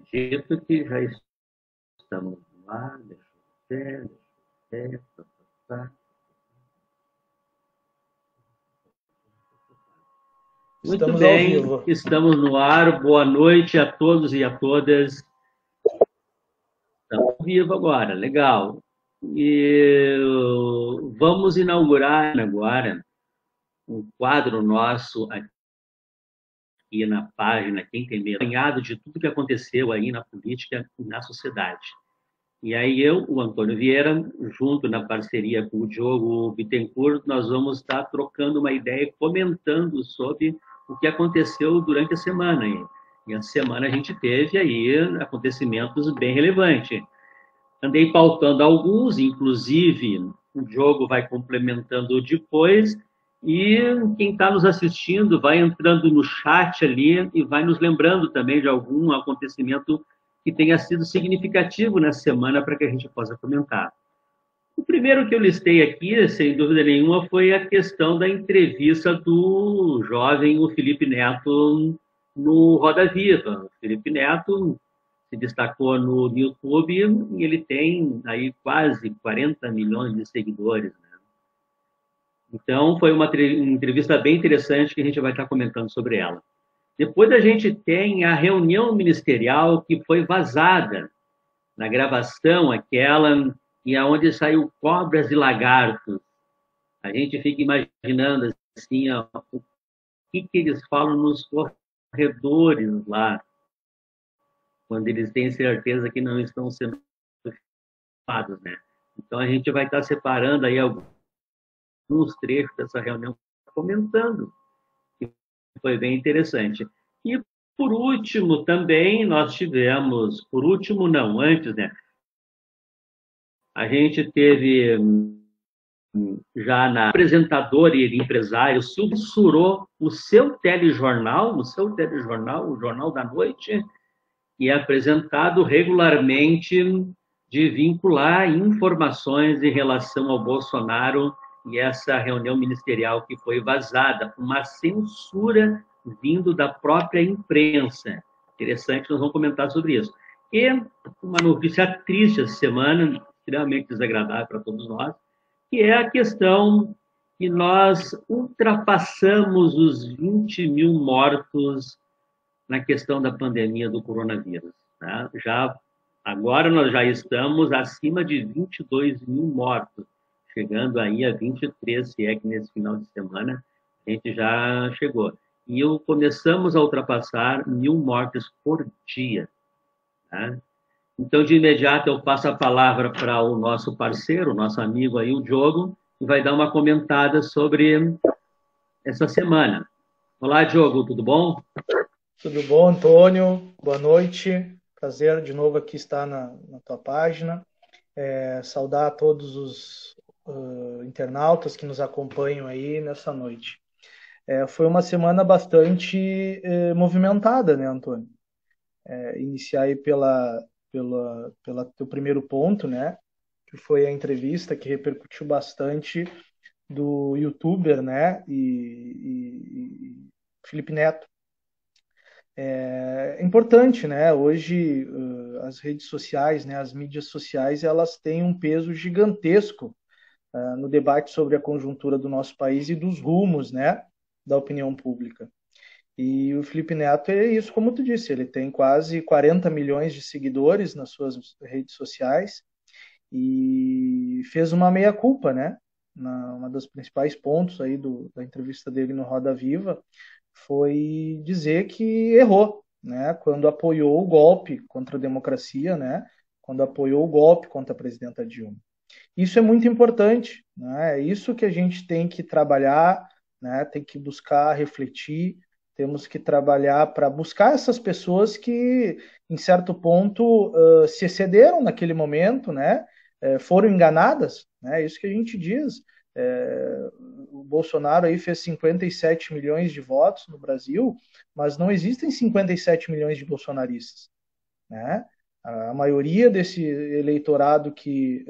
Acredito que já estamos lá. Deixa eu ver. Tá. Muito Estamos ao bem, vivo. estamos no ar. Boa noite a todos e a todas. Estamos ao vivo agora, legal. E vamos inaugurar agora um quadro nosso aqui na página, quem tem medo, apanhado de tudo que aconteceu aí na política e na sociedade. E aí eu, o Antônio Vieira, junto na parceria com o Diogo Bittencourt, nós vamos estar trocando uma ideia, comentando sobre o que aconteceu durante a semana. E a semana a gente teve aí acontecimentos bem relevantes. Andei pautando alguns, inclusive o Diogo vai complementando depois, e quem está nos assistindo vai entrando no chat ali e vai nos lembrando também de algum acontecimento que tenha sido significativo nessa semana para que a gente possa comentar. O primeiro que eu listei aqui, sem dúvida nenhuma, foi a questão da entrevista do jovem, o Felipe Neto, no Roda Viva. O Felipe Neto se destacou no YouTube e ele tem aí quase 40 milhões de seguidores, né? Então, foi uma entrevista bem interessante que a gente vai estar comentando sobre ela. Depois a gente tem a reunião ministerial que foi vazada na gravação, aquela e aonde saiu cobras e lagartos. A gente fica imaginando assim, ó, o que eles falam nos corredores lá, quando eles têm certeza que não estão sendo filmados, né? Então a gente vai estar separando aí alguns trechos dessa reunião, comentando, que foi bem interessante. E por último também nós tivemos, por último não, antes, né? A gente teve já na apresentador e empresário censurou o seu telejornal, o Jornal da Noite, e é apresentado regularmente de vincular informações em relação ao Bolsonaro e essa reunião ministerial que foi vazada, uma censura vindo da própria imprensa. Interessante, nós vamos comentar sobre isso. E uma notícia triste essa semana, extremamente desagradável para todos nós, que é a questão que nós ultrapassamos os 20 mil mortos na questão da pandemia do coronavírus. Né? Agora nós já estamos acima de 22 mil mortos, chegando aí a 23, se é que nesse final de semana a gente já chegou. E começamos a ultrapassar 1.000 mortes por dia. Né? Então, de imediato, eu passo a palavra para o nosso parceiro, nosso amigo aí, o Diogo, que vai dar uma comentada sobre essa semana. Olá, Diogo, tudo bom? Tudo bom, Antônio? Boa noite. Prazer de novo aqui estar na tua página. Saudar a todos os internautas que nos acompanham aí nessa noite. Foi uma semana bastante movimentada, né, Antônio? Iniciar aí pela teu primeiro ponto, né? Que foi a entrevista que repercutiu bastante do youtuber, né? E Felipe Neto. É importante, né? Hoje, as redes sociais, né, as mídias sociais, elas têm um peso gigantesco no debate sobre a conjuntura do nosso país e dos rumos, né, da opinião pública. E o Felipe Neto é isso, como tu disse, ele tem quase 40 milhões de seguidores nas suas redes sociais e fez uma meia-culpa, né? Uma dos principais pontos aí da entrevista dele no Roda Viva foi dizer que errou, né? Quando apoiou o golpe contra a democracia, né? Quando apoiou o golpe contra a presidenta Dilma. Isso é muito importante, né? É isso que a gente tem que trabalhar, né? Tem que buscar refletir, temos que trabalhar para buscar essas pessoas que, em certo ponto, se excederam naquele momento, né? Foram enganadas, né? É isso que a gente diz. O Bolsonaro aí fez 57 milhões de votos no Brasil, mas não existem 57 milhões de bolsonaristas, né? A maioria desse eleitorado que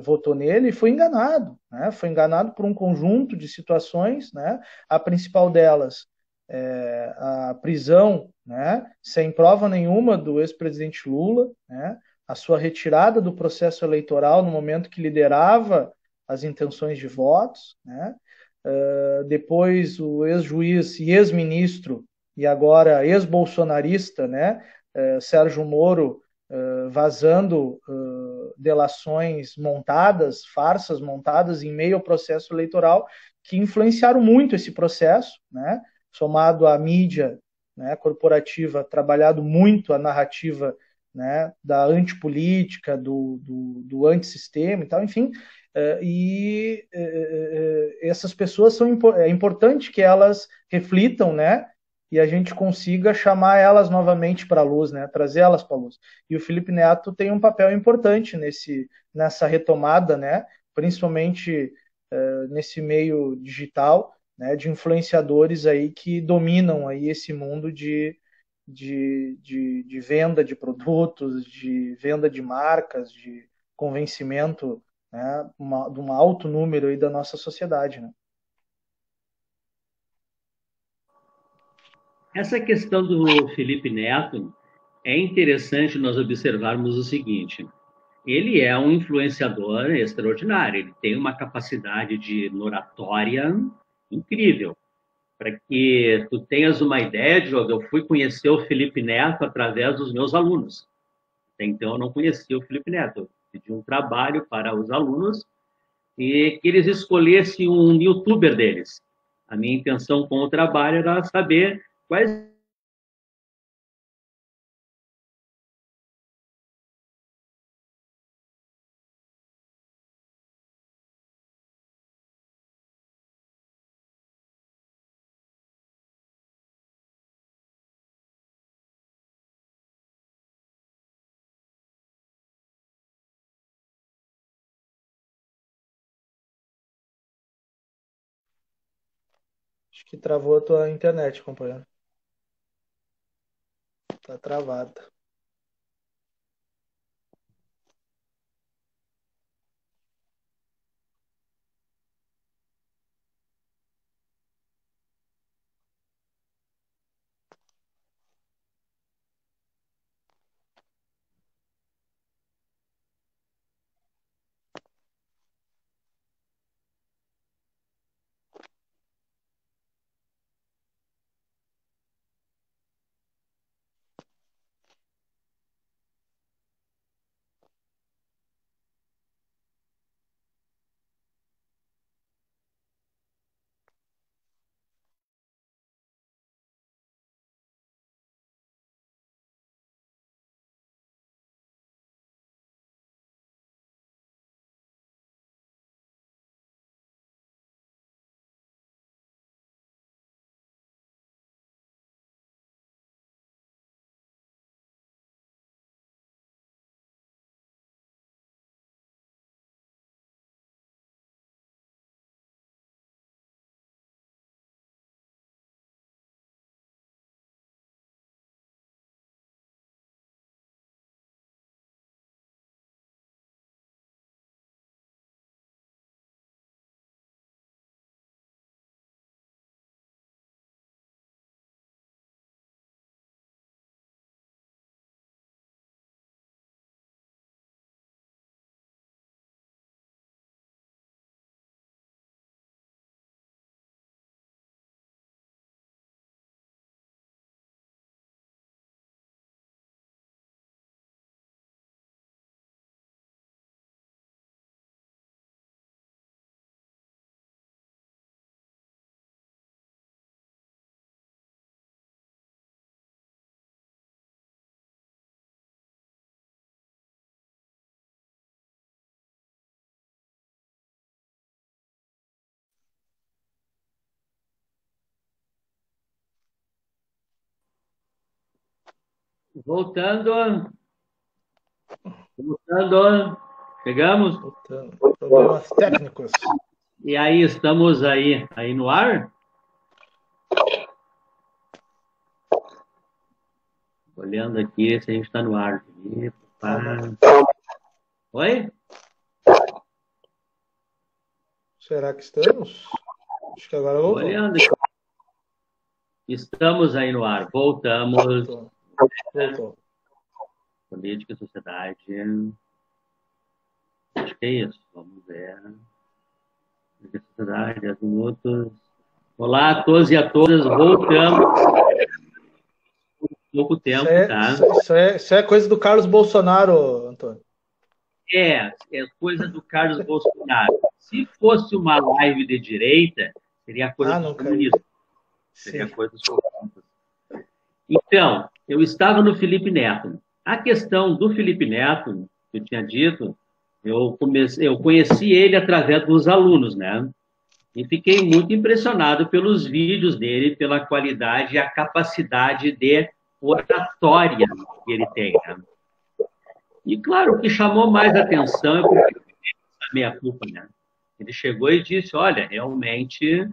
votou nele foi enganado, né? Foi enganado por um conjunto de situações, né? A principal delas, a prisão, né, sem prova nenhuma do ex-presidente Lula, né, a sua retirada do processo eleitoral no momento que liderava as intenções de votos, né, depois o ex-juiz e ex-ministro e agora ex-bolsonarista, né, Sérgio Moro, vazando delações montadas, farsas montadas em meio ao processo eleitoral que influenciaram muito esse processo, né, somado à mídia, né, corporativa, trabalhado muito a narrativa, né, da antipolítica, do antissistema e tal, enfim, essas pessoas é importante que elas reflitam, né, e a gente consiga chamar elas novamente para a luz, né, trazer elas para a luz. E o Felipe Neto tem um papel importante nessa retomada, né, principalmente nesse meio digital, né, de influenciadores aí que dominam aí esse mundo de venda de produtos, de venda de marcas, de convencimento, né, de um alto número aí da nossa sociedade, né? Essa questão do Felipe Neto é interessante nós observarmos o seguinte: ele é um influenciador extraordinário, ele tem uma capacidade de oratória incrível. Para que tu tenhas uma ideia, Diogo, eu fui conhecer o Felipe Neto através dos meus alunos. Até então eu não conhecia o Felipe Neto. Eu pedi um trabalho para os alunos e que eles escolhessem um youtuber deles. A minha intenção com o trabalho era saber quais Acho que travou a tua internet, companheiro. Tá travada. voltando, voltando, chegamos. Voltando. Problemas técnicos. E aí estamos aí no ar. Olhando aqui se a gente está no ar. Oi? Será que estamos? Acho que agora Estou voltou. olhando aqui. Estamos aí no ar. Voltamos. Voltou. Voltou. Política e sociedade. Acho que é isso. Vamos ver. Política e sociedade, 10 minutos. Olá a todos e a todas. Voltamos. Pouco tempo, tá? Isso é coisa do Carlos Bolsonaro, Antônio. É coisa do Carlos Bolsonaro. Se fosse uma live de direita, seria coisa dos comunistas. Seria coisa dos comunistas. Então, eu estava no Felipe Neto. A questão do Felipe Neto, que eu tinha dito, eu conheci ele através dos alunos, né? E fiquei muito impressionado pelos vídeos dele, pela qualidade e a capacidade de oratória que ele tem, né? E, claro, o que chamou mais atenção é porque a minha culpa, né? Ele chegou e disse, olha, realmente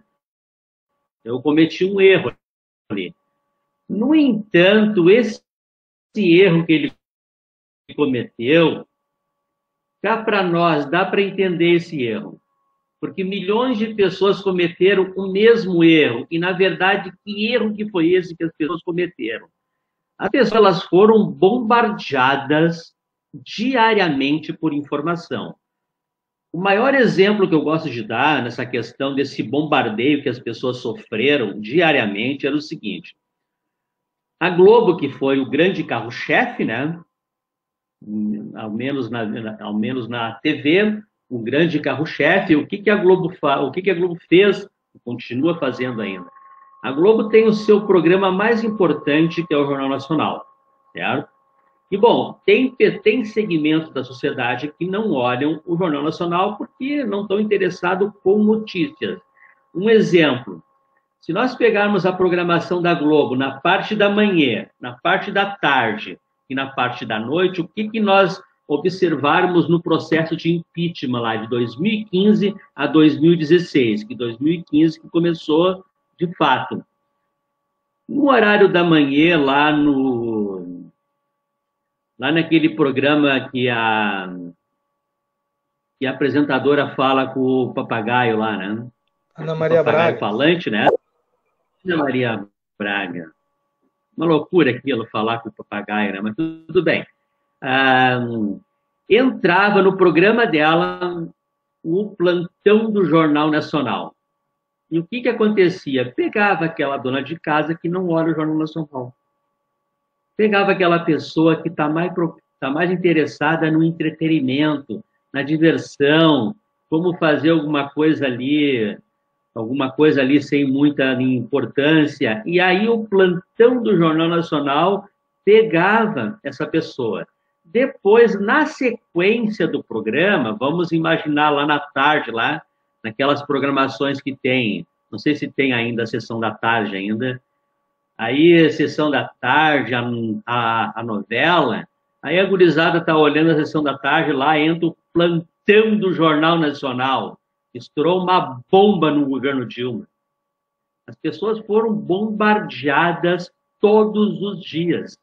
eu cometi um erro ali. No entanto, esse erro que ele cometeu, cá para nós, dá para entender esse erro. Porque milhões de pessoas cometeram o mesmo erro. E, na verdade, que erro que foi esse que as pessoas cometeram? As pessoas elas foram bombardeadas diariamente por informação. O maior exemplo que eu gosto de dar nessa questão desse bombardeio que as pessoas sofreram diariamente era o seguinte. A Globo, que foi o grande carro-chefe, né? Ao menos na TV, o grande carro-chefe, o que a Globo fez e continua fazendo ainda? A Globo tem o seu programa mais importante, que é o Jornal Nacional, certo? E, bom, tem segmentos da sociedade que não olham o Jornal Nacional porque não estão interessados com notícias. Um exemplo, se nós pegarmos a programação da Globo na parte da manhã, na parte da tarde e na parte da noite, o que nós observarmos no processo de impeachment lá de 2015 a 2016, que 2015 que começou de fato. No horário da manhã, lá naquele programa que a apresentadora fala com o papagaio lá, né? Ana Maria o papagaio Braga. Falante, né? Ana Maria Braga. Uma loucura aquilo, falar com o papagaio, né? Mas tudo bem. Entrava no programa dela o plantão do Jornal Nacional. E o que acontecia? Pegava aquela dona de casa que não olha o Jornal Nacional. Pegava aquela pessoa que está mais interessada no entretenimento, na diversão, como fazer alguma coisa ali sem muita importância. E aí o plantão do Jornal Nacional pegava essa pessoa. Depois, na sequência do programa, vamos imaginar lá na tarde, lá naquelas programações que tem, não sei se tem ainda a sessão da tarde ainda, aí a sessão da tarde, a novela, aí a gurizada está olhando a sessão da tarde, lá entra o plantão do Jornal Nacional, estourou uma bomba no governo Dilma. As pessoas foram bombardeadas todos os dias.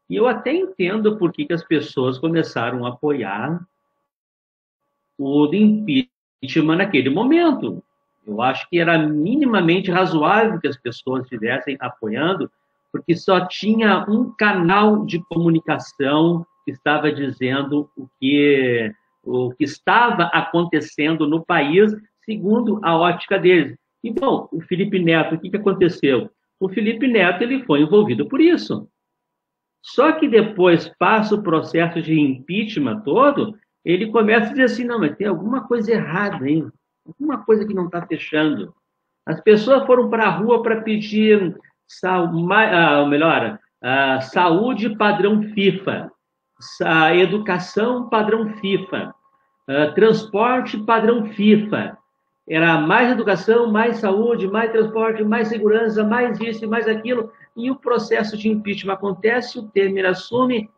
E eu até entendo por que as pessoas começaram a apoiar o impeachment naquele momento. Eu acho que era minimamente razoável que as pessoas estivessem apoiando, porque só tinha um canal de comunicação que estava dizendo o que estava acontecendo no país, segundo a ótica deles. E, bom, o Felipe Neto, o que aconteceu? O Felipe Neto ele foi envolvido por isso. Só que depois passa o processo de impeachment todo, ele começa a dizer assim, não, mas tem alguma coisa errada aí, alguma coisa que não está fechando. As pessoas foram para a rua para pedir saúde padrão FIFA, educação padrão FIFA, transporte padrão FIFA. Era mais educação, mais saúde, mais transporte, mais segurança, mais isso e mais aquilo. E o processo de impeachment acontece, o Temer assume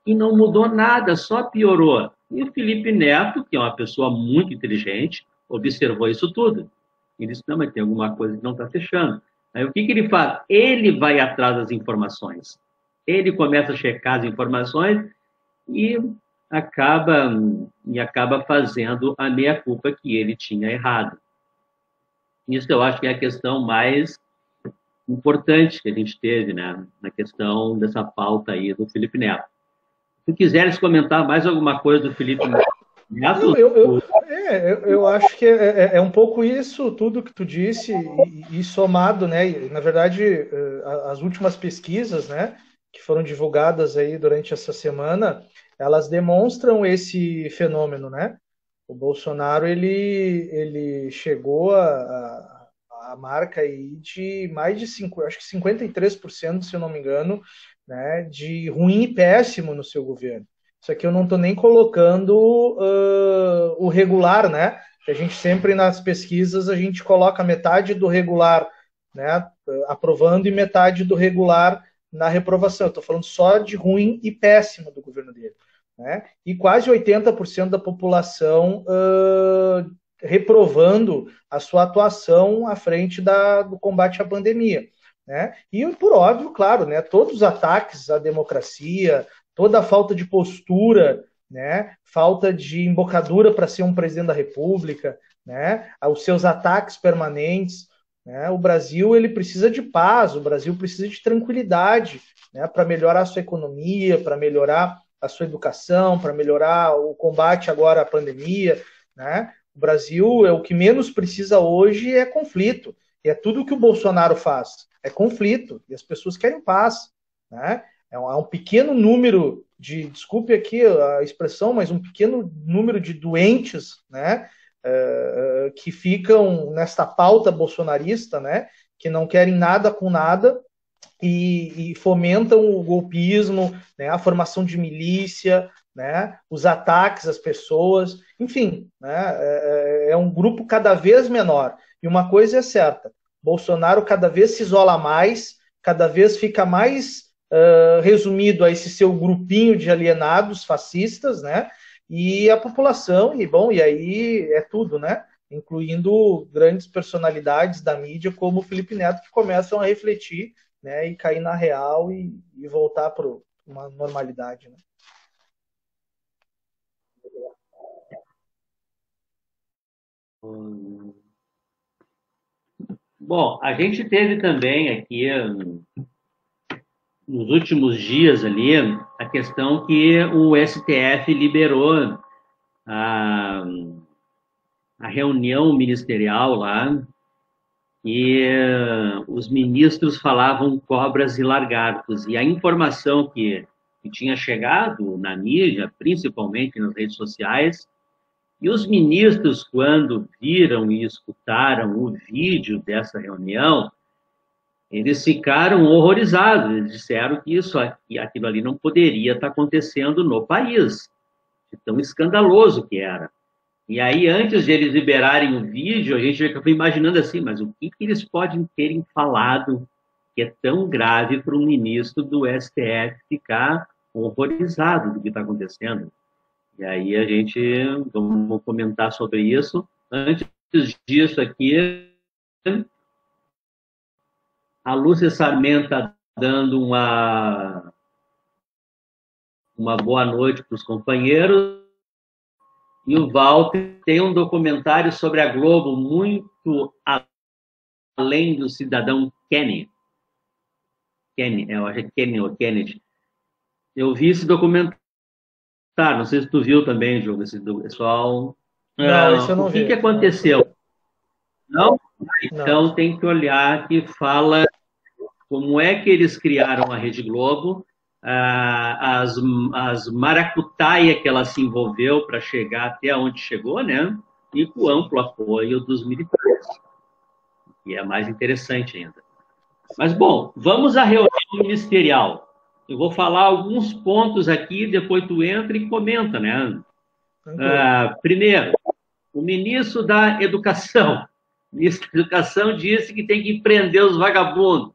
e não mudou nada, só piorou. E o Felipe Neto, que é uma pessoa muito inteligente, observou isso tudo. Ele disse, não, mas tem alguma coisa que não está fechando. Aí o que ele faz? Ele vai atrás das informações. Ele começa a checar as informações e acaba fazendo a meia-culpa que ele tinha errado. Isso eu acho que é a questão mais importante que a gente teve, né, na questão dessa pauta aí do Felipe Neto. Se quiseres comentar mais alguma coisa do Felipe Não, Neto, eu acho que é um pouco isso tudo que tu disse e somado, né? Na verdade, as últimas pesquisas, né, que foram divulgadas aí durante essa semana, elas demonstram esse fenômeno, né? O Bolsonaro ele chegou a marca aí de mais de acho que 53%, se eu não me engano, né, de ruim e péssimo no seu governo. Isso aqui eu não estou nem colocando o regular, né? A gente sempre nas pesquisas a gente coloca metade do regular, né, aprovando e metade do regular na reprovação. Estou falando só de ruim e péssimo do governo dele, né? E quase 80% da população reprovando a sua atuação à frente do combate à pandemia. Né? E, por óbvio, claro, né, todos os ataques à democracia, toda a falta de postura, né, falta de embocadura para ser um presidente da República, né, os seus ataques permanentes. Né? O Brasil ele precisa de paz, o Brasil precisa de tranquilidade, né, para melhorar a sua economia, para melhorar a sua educação, para melhorar o combate agora à pandemia. Né? O Brasil é o que menos precisa hoje é conflito. E é tudo que o Bolsonaro faz. É conflito. E as pessoas querem paz. Né? É um pequeno número de, desculpe aqui a expressão, mas um pequeno número de doentes, né, que ficam nesta pauta bolsonarista, né, que não querem nada com nada e fomentam o golpismo, né, a formação de milícia, né, os ataques às pessoas, enfim, né, é um grupo cada vez menor. E uma coisa é certa, Bolsonaro cada vez se isola mais, cada vez fica mais resumido a esse seu grupinho de alienados fascistas, né? E a população, e bom, e aí é tudo, né? Incluindo grandes personalidades da mídia, como o Felipe Neto, que começam a refletir, né? E cair na real e voltar para uma normalidade, né? bom, a gente teve também aqui nos últimos dias ali a questão que o STF liberou a, a reunião ministerial lá e os ministros falavam cobras e lagartos. E a informação que tinha chegado na mídia, principalmente nas redes sociais, e os ministros, quando viram e escutaram o vídeo dessa reunião, eles ficaram horrorizados. Eles disseram que aquilo ali não poderia estar acontecendo no país, de tão escandaloso que era. E aí, antes de eles liberarem o vídeo, a gente acabou imaginando assim, mas o que eles podem terem falado que é tão grave para um ministro do STF ficar horrorizado do que está acontecendo? E aí a gente vamos comentar sobre isso. Antes disso aqui, a Lúcia Sarmento está dando uma boa noite para os companheiros. E o Walter tem um documentário sobre a Globo muito além do cidadão Kenny. Kenny, eu acho que é Kenny ou Kennedy. Eu vi esse documentário, não sei se tu viu também, Diogo, esse do pessoal. Não, esse eu O não que vi. aconteceu? Não? Não. Então tem que olhar que fala como é que eles criaram a Rede Globo, as maracutaia que ela se envolveu para chegar até onde chegou, né? E com o amplo apoio dos militares, que é mais interessante ainda. Mas, bom, vamos à reunião ministerial. Eu vou falar alguns pontos aqui, depois tu entra e comenta, né? Primeiro, o ministro da Educação. O ministro da Educação disse que tem que prender os vagabundos,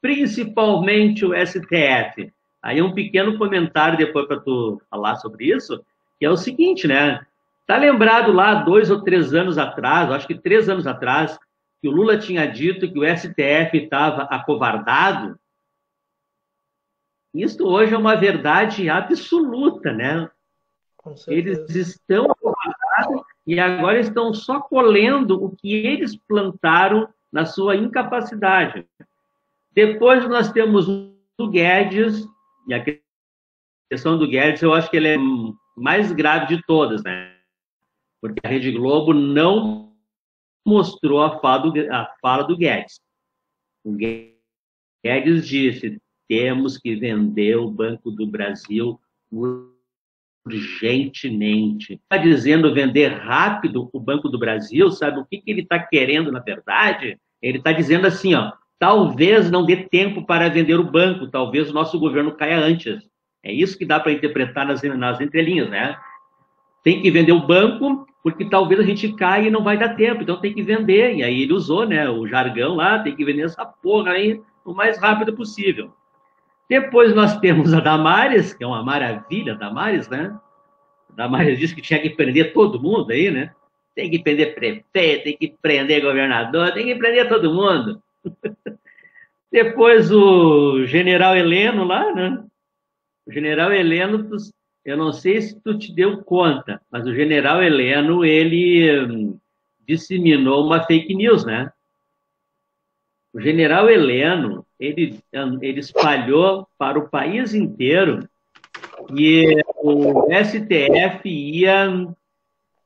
principalmente o STF. Aí um pequeno comentário depois para tu falar sobre isso, que é o seguinte, né? Tá lembrado lá 2 ou 3 anos atrás, acho que 3 anos atrás, que o Lula tinha dito que o STF estava acovardado? Isso hoje é uma verdade absoluta, né? Com Eles certeza. estão acovardados e agora estão só colhendo o que eles plantaram na sua incapacidade. Depois nós temos o Guedes, e a questão do Guedes eu acho que ele é mais grave de todas, né? Porque a Rede Globo não mostrou a fala do Guedes. O Guedes disse: temos que vender o Banco do Brasil urgentemente. Está dizendo vender rápido o Banco do Brasil, sabe o que ele está querendo, na verdade? Ele está dizendo assim, ó, talvez não dê tempo para vender o banco, talvez o nosso governo caia antes. É isso que dá para interpretar nas entrelinhas, né? Tem que vender o banco, porque talvez a gente caia e não vai dar tempo, então tem que vender. E aí ele usou, né, o jargão lá, tem que vender essa porra aí o mais rápido possível. Depois nós temos a Damares, que é uma maravilha, a Damares, né? A Damares disse que tinha que prender todo mundo aí, né? Tem que prender prefeito, tem que prender governador, tem que prender todo mundo. Depois o general Heleno lá, né? O general Heleno, eu não sei se tu te deu conta, mas o general Heleno, ele disseminou uma fake news, né? O general Heleno, ele espalhou para o país inteiro que o STF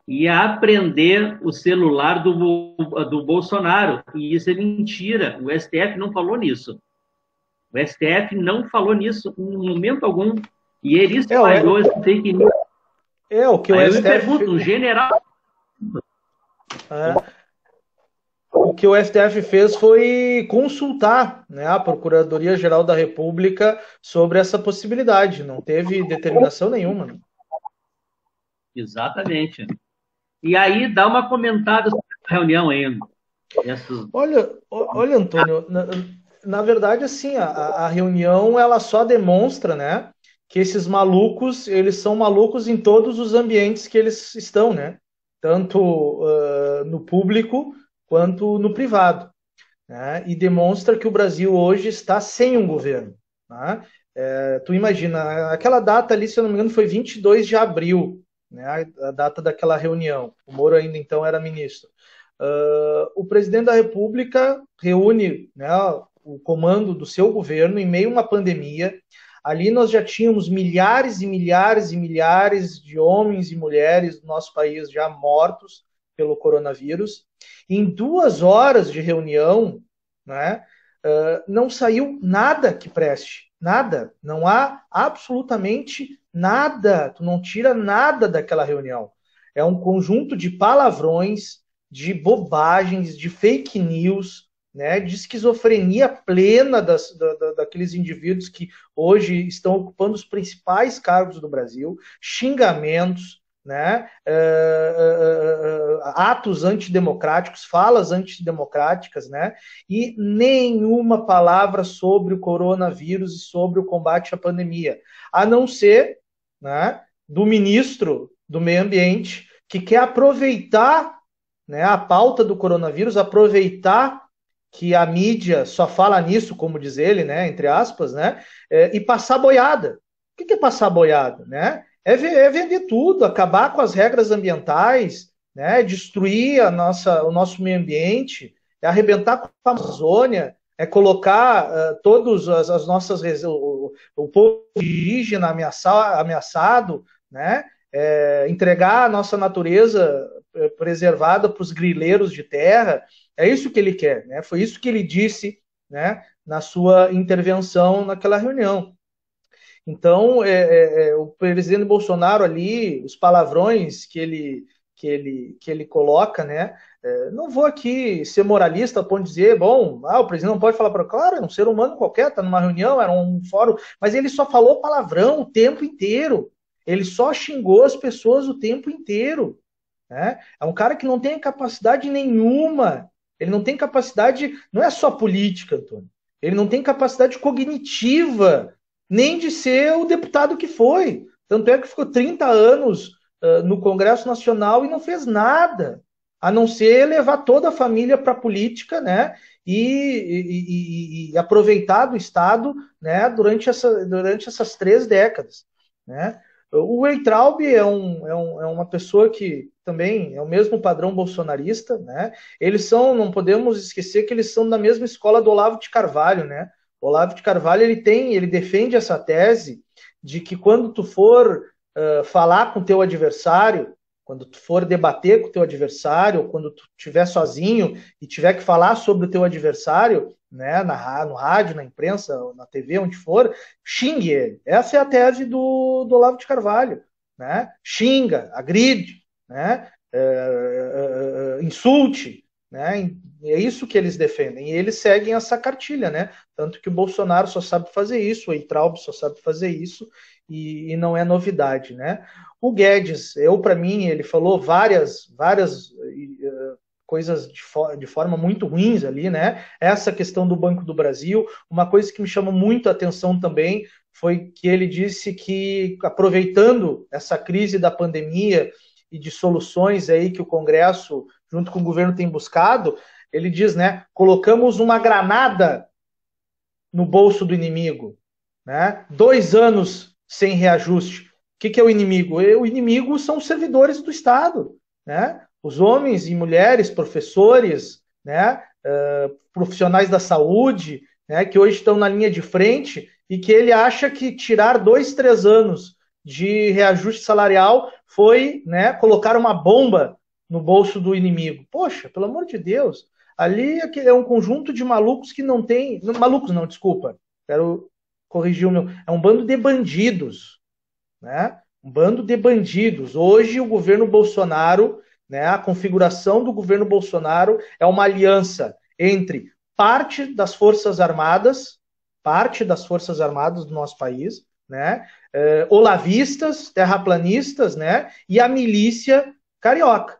ia apreender o celular do Bolsonaro. E isso é mentira. O STF não falou nisso. O STF não falou nisso em momento algum. E ele espalhou esse fake news. O que o Aí eu STF... me pergunto, um general... O que o STF fez foi consultar, né, a Procuradoria-Geral da República sobre essa possibilidade. Não teve determinação nenhuma. Né? Exatamente. E aí dá uma comentada sobre a reunião ainda. Olha, Antônio, na verdade, assim, a reunião ela só demonstra, né, que esses malucos, eles são malucos em todos os ambientes que eles estão, né? Tanto no público quanto no privado. Né? E demonstra que o Brasil hoje está sem um governo. Né? Tu imagina, aquela data ali, se eu não me engano, foi 22 de abril, né? A data daquela reunião. O Moro ainda então era ministro. O presidente da República reúne, né, o comando do seu governo em meio a uma pandemia. Ali nós já tínhamos milhares e milhares e milhares de homens e mulheres do nosso país já mortos pelo coronavírus. Em 2 horas de reunião, né, não saiu nada que preste. Nada. Não há absolutamente nada. Tu não tira nada daquela reunião. É um conjunto de palavrões, de bobagens, de fake news, né, de esquizofrenia plena daqueles indivíduos que hoje estão ocupando os principais cargos do Brasil, xingamentos, né, atos antidemocráticos, falas antidemocráticas, né, e nenhuma palavra sobre o coronavírus e sobre o combate à pandemia, a não ser, né, do ministro do Meio Ambiente, que quer aproveitar, né, a pauta do coronavírus, aproveitar que a mídia só fala nisso, como diz ele, né, entre aspas, né, e passar boiada. O que é passar boiada? Né? É vender tudo, acabar com as regras ambientais, né, destruir o nosso meio ambiente, é arrebentar com a Amazônia, é colocar todos as nossas o povo indígena ameaçado, né, entregar a nossa natureza preservada para os grileiros de terra. É isso que ele quer, né? Foi isso que ele disse, né, na sua intervenção naquela reunião. Então, o presidente Bolsonaro ali, os palavrões que ele coloca, né? Não vou aqui ser moralista para dizer, bom, o presidente não pode falar para... Claro, é um ser humano qualquer, está numa reunião, era um fórum, mas ele só falou palavrão o tempo inteiro. Ele só xingou as pessoas o tempo inteiro. Né? É um cara que não tem capacidade nenhuma. Ele não tem capacidade, não é só política, Antônio. Ele não tem capacidade cognitiva, nem de ser o deputado que foi. Tanto é que ficou 30 anos no Congresso Nacional e não fez nada, a não ser levar toda a família para a política, né? E aproveitar do Estado, né? Durante essas 3 décadas, né? O Weintraub é uma pessoa que também é o mesmo padrão bolsonarista, né? Eles são, não podemos esquecer que eles são da mesma escola do Olavo de Carvalho, né? Olavo de Carvalho ele defende essa tese de que quando tu for falar com teu adversário, quando tu for debater com teu adversário, ou quando tu estiver sozinho e tiver que falar sobre o teu adversário, né, no rádio, na imprensa, na TV, onde for, xingue ele. Essa é a tese do Olavo de Carvalho, né? Xinga, agride, né? Insulte, né? É isso que eles defendem. E eles seguem essa cartilha, né? Tanto que o Bolsonaro só sabe fazer isso, o Eitraub só sabe fazer isso, e não é novidade, né? O Guedes, para mim, ele falou várias coisas de forma muito ruins ali, né? Essa questão do Banco do Brasil, uma coisa que me chamou muito a atenção também foi que ele disse que, aproveitando essa crise da pandemia e de soluções aí que o Congresso, junto com o governo, tem buscado, ele diz, né? Colocamos uma granada no bolso do inimigo, né? 2 anos sem reajuste. O que é o inimigo? O inimigo são os servidores do Estado, né? Os homens e mulheres, professores, né? Profissionais da saúde, né? Que hoje estão na linha de frente e que ele acha que tirar 2, 3 anos de reajuste salarial foi, né? Colocar uma bomba no bolso do inimigo. Poxa, pelo amor de Deus. Ali é um conjunto de malucos que não tem. Malucos não, desculpa. Quero corrigir o meu. É um bando de bandidos, né? Um bando de bandidos. Hoje o governo Bolsonaro, né? A configuração do governo Bolsonaro é uma aliança entre parte das forças armadas do nosso país, né? Olavistas, terraplanistas, né? E a milícia carioca.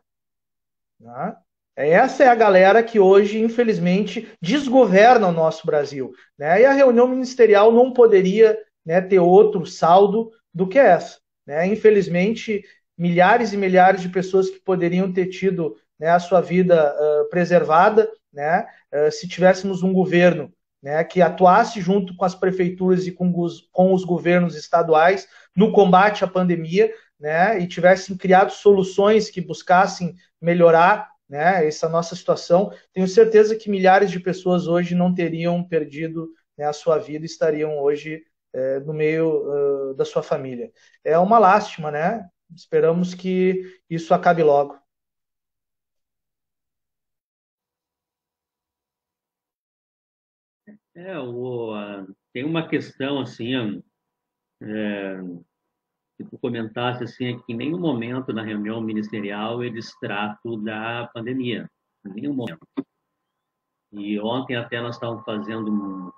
Né? Essa é a galera que hoje, infelizmente, desgoverna o nosso Brasil. Né? E a reunião ministerial não poderia, né, ter outro saldo do que essa. Né? Infelizmente, milhares e milhares de pessoas que poderiam ter tido, né, a sua vida preservada, né, se tivéssemos um governo, né, que atuasse junto com as prefeituras e com os governos estaduais no combate à pandemia, né, e tivessem criado soluções que buscassem melhorar, né, essa nossa situação. Tenho certeza que milhares de pessoas hoje não teriam perdido, né, a sua vida e estariam hoje no meio da sua família. É uma lástima, né? Esperamos que isso acabe logo. Tem uma questão assim, que tu comentasse assim, é que em nenhum momento na reunião ministerial eles tratam da pandemia, em nenhum momento. E ontem até nós estávamos fazendo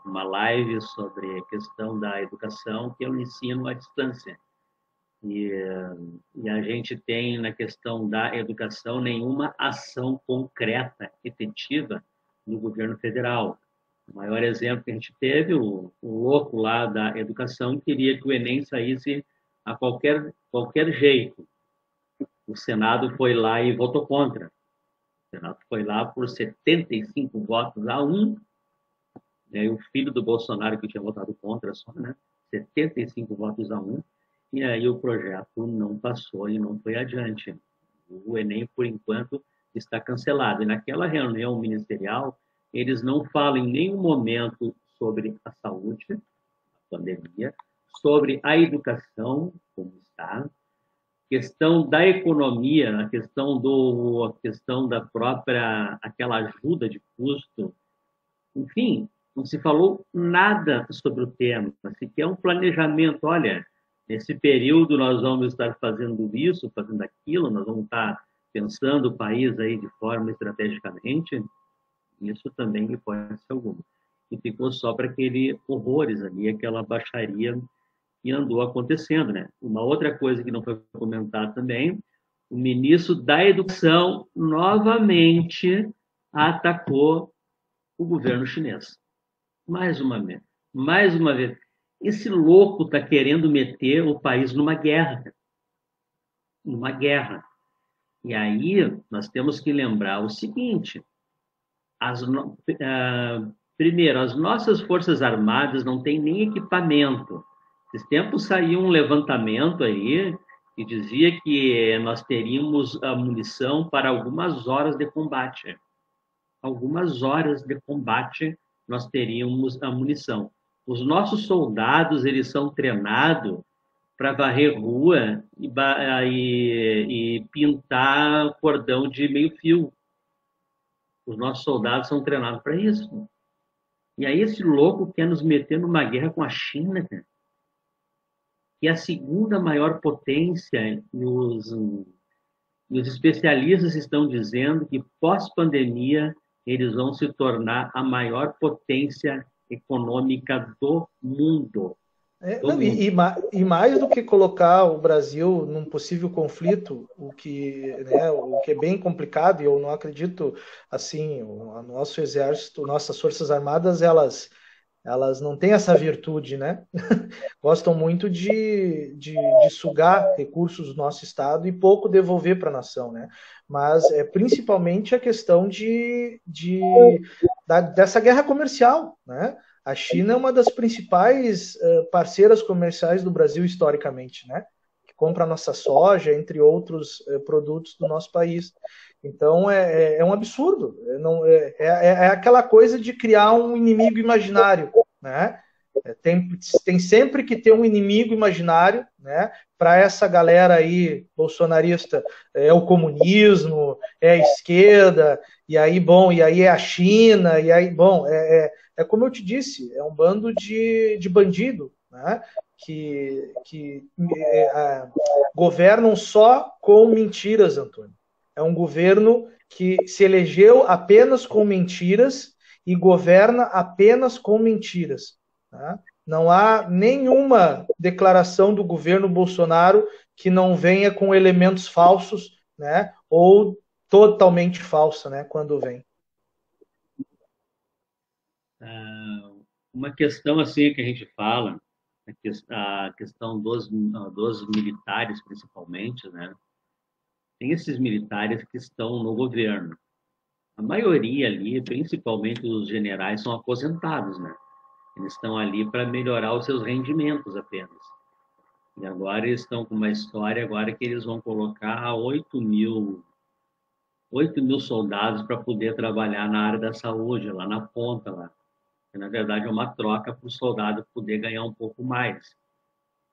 uma live sobre a questão da educação, que é o ensino à distância. E, e a gente tem na questão da educação nenhuma ação concreta, efetiva, no governo federal. O maior exemplo que a gente teve, o louco lá da educação queria que o Enem saísse a qualquer jeito. O Senado foi lá e votou contra. O Senado foi lá por 75 votos a 1, né? E o filho do Bolsonaro que tinha votado contra só, né? 75 votos a 1. E aí o projeto não passou e não foi adiante. O Enem, por enquanto, está cancelado. E naquela reunião ministerial, eles não falam em nenhum momento sobre a saúde, a pandemia, sobre a educação, como está, questão da economia, a questão da própria aquela ajuda de custo, enfim, não se falou nada sobre o tema, sequer um planejamento. Olha, nesse período nós vamos estar fazendo isso, fazendo aquilo, nós vamos estar pensando o país aí de forma estrategicamente. Isso também me pode ser alguma. E ficou só para aquele horrores ali, aquela baixaria que andou acontecendo, né? Uma outra coisa que não foi comentada também, o ministro da Educação novamente atacou o governo chinês. Mais uma vez. Mais uma vez. Esse louco está querendo meter o país numa guerra. Numa guerra. E aí nós temos que lembrar o seguinte: primeiro, as nossas Forças Armadas não têm nem equipamento. Esses tempos saiu um levantamento aí que dizia que nós teríamos a munição para algumas horas de combate. Algumas horas de combate nós teríamos a munição. Os nossos soldados, eles são treinados para varrer rua e pintar cordão de meio fio. Os nossos soldados são treinados para isso. E aí esse louco quer nos meter numa guerra com a China, cara, que é a segunda maior potência, e os especialistas estão dizendo que pós-pandemia eles vão se tornar a maior potência econômica do mundo. E mais do que colocar o Brasil num possível conflito, o que é bem complicado, e eu não acredito, assim, o nosso exército, nossas forças armadas, elas não têm essa virtude, né? Gostam muito de sugar recursos do nosso Estado e pouco devolver para a nação, né? Mas é principalmente a questão dessa guerra comercial, né? A China é uma das principais parceiras comerciais do Brasil historicamente, né? Que compra a nossa soja, entre outros produtos do nosso país. Então é um absurdo. É aquela coisa de criar um inimigo imaginário, né? Tem sempre que ter um inimigo imaginário, né? Para essa galera aí bolsonarista, é o comunismo, é a esquerda, e aí é a China, e aí, é como eu te disse, é um bando de bandido, né? Que governam só com mentiras, Antônio. É um governo que se elegeu apenas com mentiras e governa apenas com mentiras. Tá? Não há nenhuma declaração do governo Bolsonaro que não venha com elementos falsos, né? Ou totalmente falsa, né? Quando vem. Uma questão assim que a gente fala, a questão dos militares principalmente, né? Tem esses militares que estão no governo. A maioria ali, principalmente os generais, são aposentados, né? Eles estão ali para melhorar os seus rendimentos apenas. E agora eles estão com uma história agora que eles vão colocar 8.000 soldados para poder trabalhar na área da saúde, lá na ponta, lá. Que, na verdade, é uma troca para o soldado poder ganhar um pouco mais.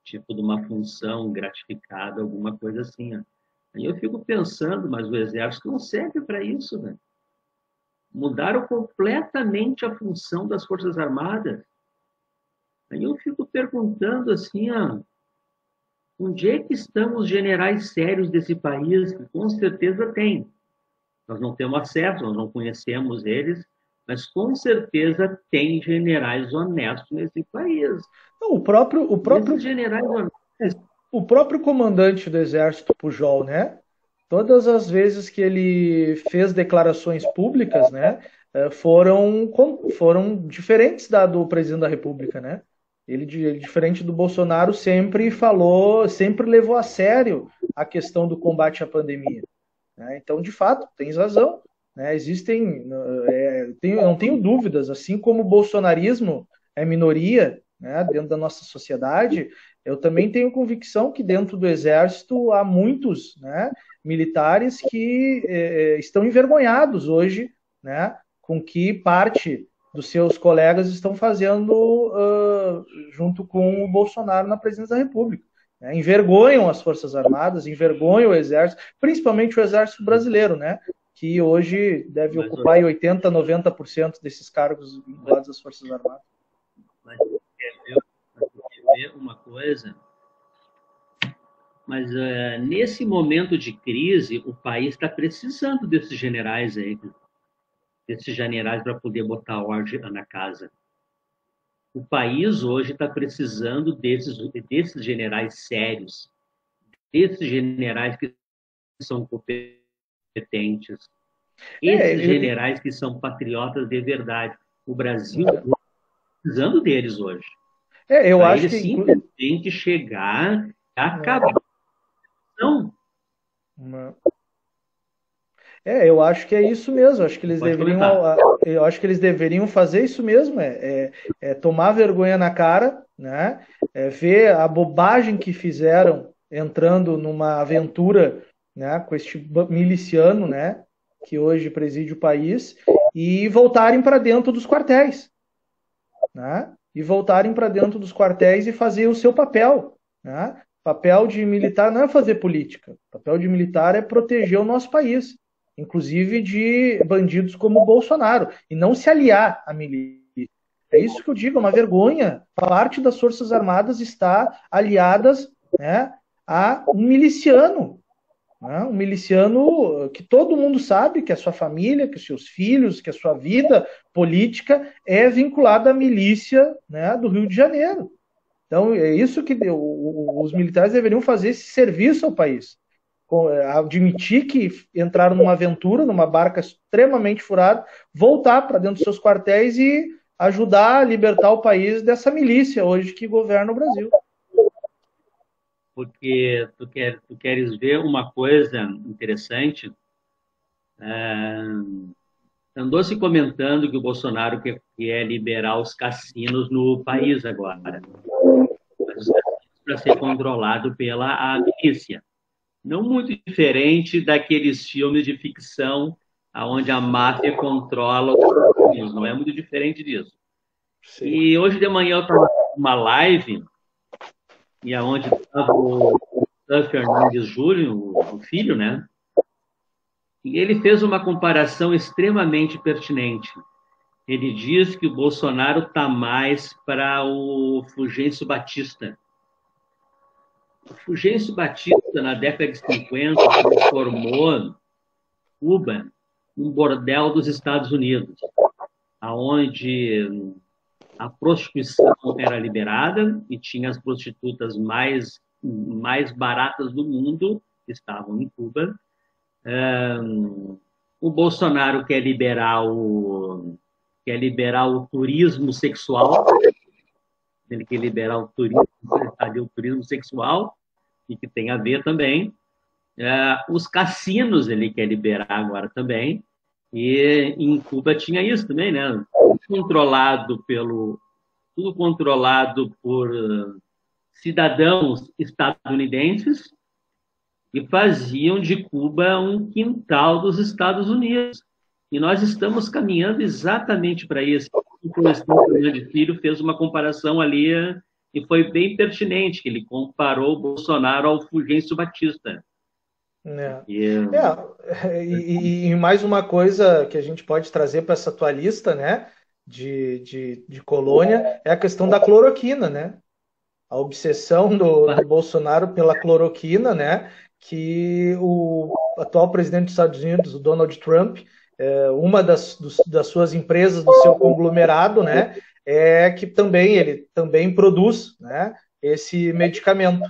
Tipo de uma função gratificada, alguma coisa assim. Ó. Aí eu fico pensando, mas o exército não serve para isso, né? Mudaram completamente a função das Forças Armadas. Aí eu fico perguntando assim, ó, onde é que estão os generais sérios desse país? Que com certeza tem. Nós não temos acesso, nós não conhecemos eles, mas com certeza tem generais honestos nesse país. Não, o próprio comandante do Exército, Pujol, né? Todas as vezes que ele fez declarações públicas, né, foram diferentes da do presidente da República, né? Ele, diferente do Bolsonaro, sempre levou a sério a questão do combate à pandemia. Né? Então, de fato, tens razão. Né? Não tenho dúvidas, assim como o bolsonarismo é minoria, né, dentro da nossa sociedade, eu também tenho convicção que dentro do Exército há muitos, né, militares que estão envergonhados hoje, né, com que parte dos seus colegas estão fazendo junto com o Bolsonaro na presidência da República. Né? Envergonham as Forças Armadas, envergonham o Exército, principalmente o Exército brasileiro, né? Que hoje deve ocupar 80%, 90% desses cargos vinculados às Forças Armadas. Mas quer ver uma coisa? Mas nesse momento de crise, o país está precisando desses generais aí, para poder botar ordem na casa. O país hoje está precisando desses generais sérios, desses generais que são competentes, esses generais que são patriotas de verdade. O Brasil está precisando deles hoje. Eu acho eles que simplesmente chegar e acabar. Não. Eu acho que é isso mesmo. Eu acho que eles deveriam fazer isso mesmo. Tomar vergonha na cara, né? Ver a bobagem que fizeram entrando numa aventura, né? Com este miliciano, né? Que hoje preside o país e voltarem para dentro dos quartéis. né? E voltarem para dentro dos quartéis e fazer o seu papel, né? Papel de militar não é fazer política. Papel de militar é proteger o nosso país, inclusive de bandidos como o Bolsonaro, e não se aliar à milícia. É isso que eu digo, é uma vergonha. Parte das Forças Armadas está aliadas, né, a um miliciano, né? Um miliciano que todo mundo sabe que a sua família, que os seus filhos, que a sua vida política é vinculada à milícia, né, do Rio de Janeiro. Então, é isso que os militares deveriam fazer, esse serviço ao país. Admitir que entraram numa aventura, numa barca extremamente furada, voltar para dentro dos seus quartéis e ajudar a libertar o país dessa milícia hoje que governa o Brasil. Porque tu queres ver uma coisa interessante. Andou se comentando que o Bolsonaro quer liberar os cassinos no país agora, mas para ser controlado pela milícia. Não muito diferente daqueles filmes de ficção onde a máfia controla os cassinos, não é muito diferente disso. Sim. E hoje de manhã eu estava numa live e aonde estava o Fernandes Júnior, o filho, né? E ele fez uma comparação extremamente pertinente. Ele diz que o Bolsonaro está mais para o Fulgêncio Batista. O Fulgêncio Batista, na década de 50, transformou Cuba um bordel dos Estados Unidos, onde a prostituição era liberada e tinha as prostitutas mais baratas do mundo, que estavam em Cuba. O Bolsonaro quer liberar o turismo sexual, ele quer liberar o turismo sexual, e que tem a ver também. Os cassinos ele quer liberar agora também, e em Cuba tinha isso também, né? Tudo controlado por cidadãos estadunidenses, e faziam de Cuba um quintal dos Estados Unidos. E nós estamos caminhando exatamente para isso. O professor Fernando Filho fez uma comparação ali e foi bem pertinente, que ele comparou o Bolsonaro ao Fulgêncio Batista. E mais uma coisa que a gente pode trazer para essa tua lista, né, de colônia, é a questão da cloroquina, né? A obsessão do Bolsonaro pela cloroquina, né? Que o atual presidente dos Estados Unidos, o Donald Trump, uma das suas empresas, do seu conglomerado, né, que ele também produz, né, esse medicamento.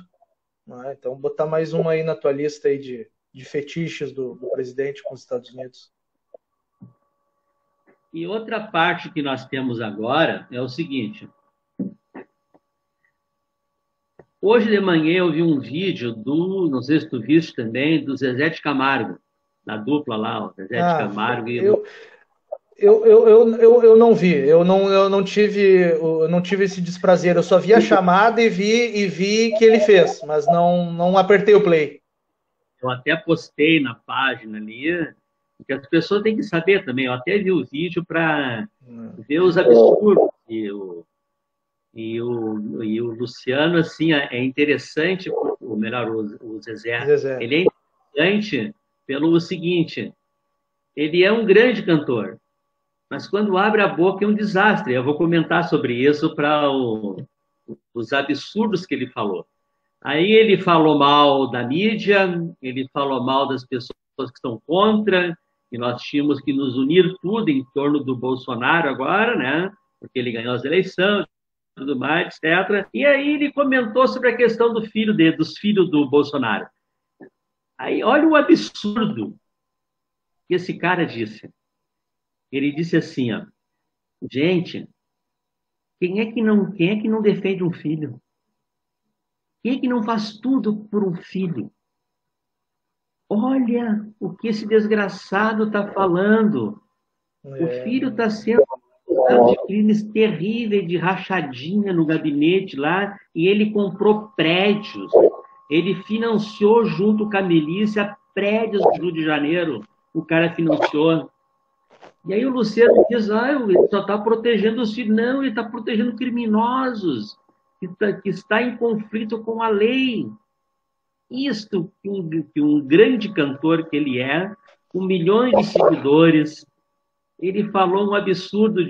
Né? Então, botar mais uma aí na tua lista aí de fetiches do presidente com os Estados Unidos. E outra parte que nós temos agora é o seguinte. Hoje de manhã eu vi um vídeo não sei se tu viste também, do Zezé de Camargo, da dupla lá, o Zezé de Camargo e eu não vi, eu não tive esse desprazer, eu só vi a chamada e vi que ele fez, mas não apertei o play. Eu até postei na página ali, porque as pessoas têm que saber também, eu até vi o vídeo para ver os absurdos e o Luciano, assim, é interessante, ou melhor, o Zezé, ele é interessante pelo seguinte, ele é um grande cantor, mas quando abre a boca é um desastre. Eu vou comentar sobre isso para os absurdos que ele falou. Aí ele falou mal da mídia, ele falou mal das pessoas que estão contra, que nós tínhamos que nos unir tudo em torno do Bolsonaro agora, né? Porque ele ganhou as eleições, tudo mais, etc. E aí ele comentou sobre a questão dos filhos do Bolsonaro. Aí olha o absurdo que esse cara disse. Ele disse assim, ó, gente, quem é que não defende um filho? Quem é que não faz tudo por um filho? Olha o que esse desgraçado está falando. O filho está sendo acusado de crimes terríveis, de rachadinha no gabinete lá, e ele comprou prédios. Ele financiou junto com a milícia prédios do Rio de Janeiro. O cara financiou. E aí o Luciano diz, ele só está protegendo os filhos. Não, ele está protegendo criminosos, que está em conflito com a lei. Isto que um grande cantor que ele é, com milhões de seguidores, ele falou um absurdo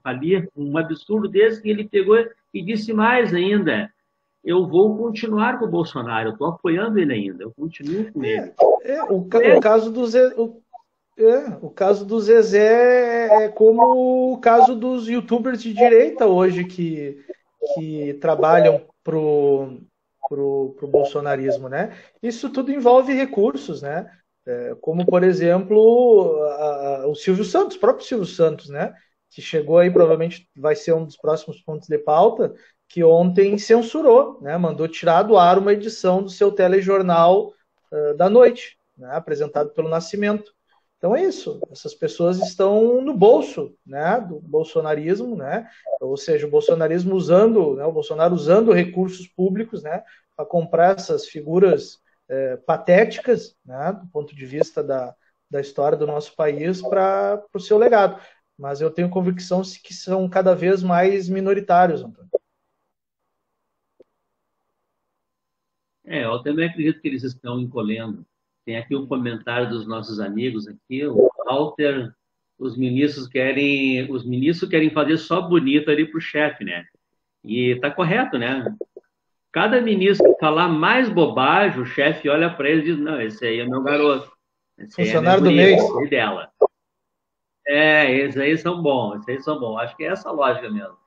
ali um absurdo desse, e ele pegou e disse mais ainda: eu vou continuar com o Bolsonaro, eu estou apoiando ele ainda, eu continuo com ele. O caso do Zé, o caso do Zezé é como o caso dos YouTubers de direita hoje que trabalham pro bolsonarismo, né? Isso tudo envolve recursos, né? Como, por exemplo, o Silvio Santos, o próprio Silvio Santos, né? Que chegou aí, provavelmente vai ser um dos próximos pontos de pauta, que ontem censurou, né? Mandou tirar do ar uma edição do seu telejornal da noite, né? Apresentado pelo Nascimento. Então é isso, essas pessoas estão no bolso, né, do bolsonarismo, né, ou seja, o bolsonarismo usando, né, o Bolsonaro usando recursos públicos, né, para comprar essas figuras patéticas, né, do ponto de vista da história do nosso país para o seu legado. Mas eu tenho convicção que são cada vez mais minoritários, Antônio. Eu também acredito que eles estão encolhendo. Tem aqui um comentário dos nossos amigos aqui, o Walter, os ministros querem fazer só bonito ali pro chefe, né? E tá correto, né? Cada ministro que falar mais bobagem, o chefe olha para ele e diz: não, esse aí é meu garoto, esse aí é minha Funcionário do guria, mês. esse aí é dela. Esses aí são bons, esses aí são bons. Acho que é essa a lógica mesmo.